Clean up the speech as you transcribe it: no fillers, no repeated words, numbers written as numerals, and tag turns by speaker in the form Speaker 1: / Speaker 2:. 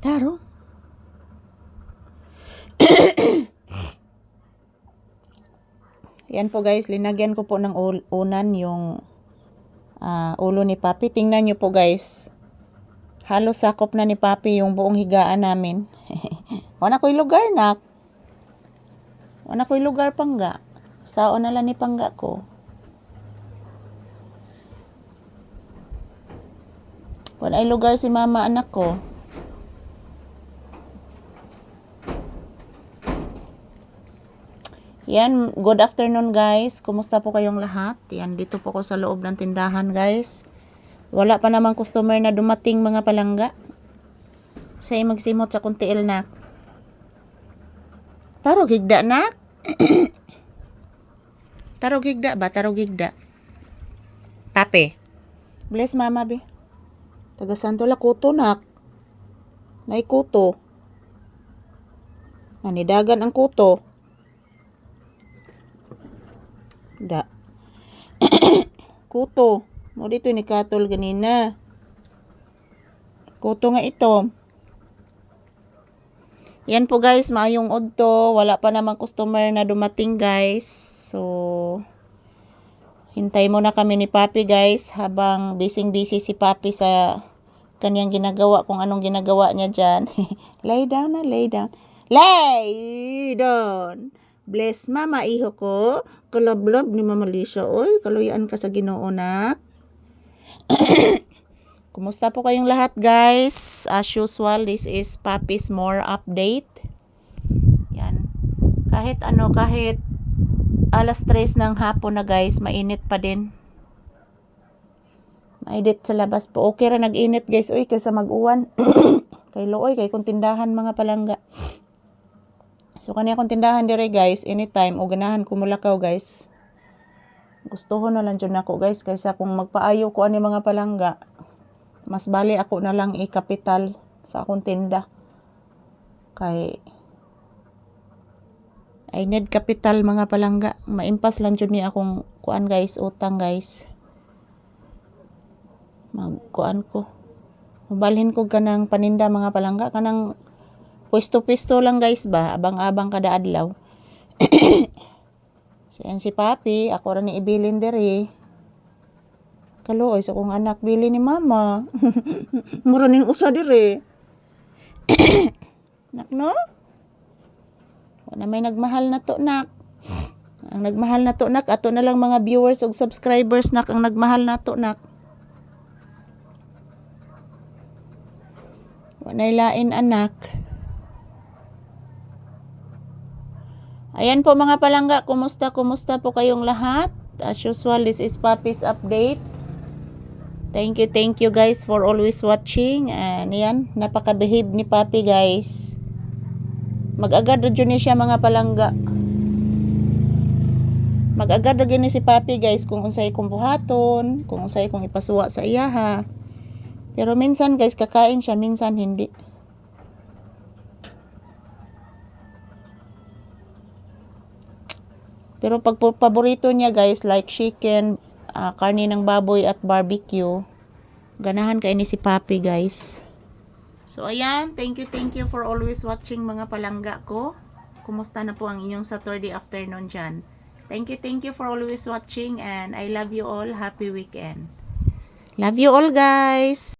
Speaker 1: Taro. Yan po guys, linagyan ko po ng unan yung ulo ni Papi. Tingnan nyo po guys. Halos sakop na ni Papi yung buong higaan namin. Wala ko'y lugar na. Wala ko'y lugar pangga. Saon na lang ni pangga ko. Wala ay lugar si mama anak ko. Yan, good afternoon guys. Kumusta po kayong lahat? Yan, dito po ko sa loob ng tindahan guys. Wala pa namang customer na dumating mga palangga. Say magsimot sa kuntiil na. Tarog higda nak? Tarog higda ba? Tarog higda. Tape. Bless mama be. Taga Santo la kuto nak. Nay kuto. Nanidagan ang kuto. Da. Kuto. Mo dito ni Katol ganina. Kuto nga ito. Yan po guys, maayong odto. Wala pa namang customer na dumating guys. So, hintay muna kami ni Papi guys. Habang busy si Papi sa kanyang ginagawa. Kung anong ginagawa niya dyan. Lay down na, lay down. Lay down. Bless mama, iho ko. Kalablob ni Mama Lisha. Oy, kaluyaan ka sa Ginoo nak. Kumusta po kayong lahat guys? As usual, this is Papi's More Update. Yan. Kahit alas 3 ng hapon na guys, mainit pa din. Mainit sa labas po. Okay ra nag-init guys. Uy, kaysa mag-uwan. Kay looy, kay kung tindahan mga palangga. So, kanya kong tindahan dire guys, anytime, o ganahan ko mulakaw guys. Gustuho na lang dyan ako guys, kaysa kung magpaayo ko ani mga palangga, mas bali ako na lang i-kapital sa akong tinda. Kay, I need capital mga palangga. Maimpas lang dyan ni akong kuan guys, utang guys. Magkuan ko. Mabalhin ko kanang paninda mga palangga, kanang pwesto-pwesto lang guys ba, abang-abang kada adlaw. So, yan si Papi, ako rin ibilin diri. Kaluoy, so kung anak bili ni mama. Muranin usa diri. Nak no? Wala may nagmahal na to nak. Ang nagmahal na to nak, ato na lang mga viewers ug subscribers nak ang nagmahal na to nak. Wala lain anak. Ayan po mga palangga, kumusta po kayong lahat? As usual, this is Papi's Update. Thank you guys for always watching. And yan, napaka-behave ni Papi guys. Mag-agad na dyan siya mga palangga. Mag-agad na gini si Papi guys kung unsay kong buhaton, kung unsay kong ipasuwa sa iyaha. Pero minsan guys, kakain siya, minsan hindi. Pero pag paborito niya guys, like chicken, karne ng baboy at barbecue, ganahan kayo ni si Papi guys. So ayan, thank you for always watching mga palangga ko. Kumusta na po ang inyong Saturday afternoon dyan? Thank you for always watching and I love you all. Happy weekend. Love you all guys.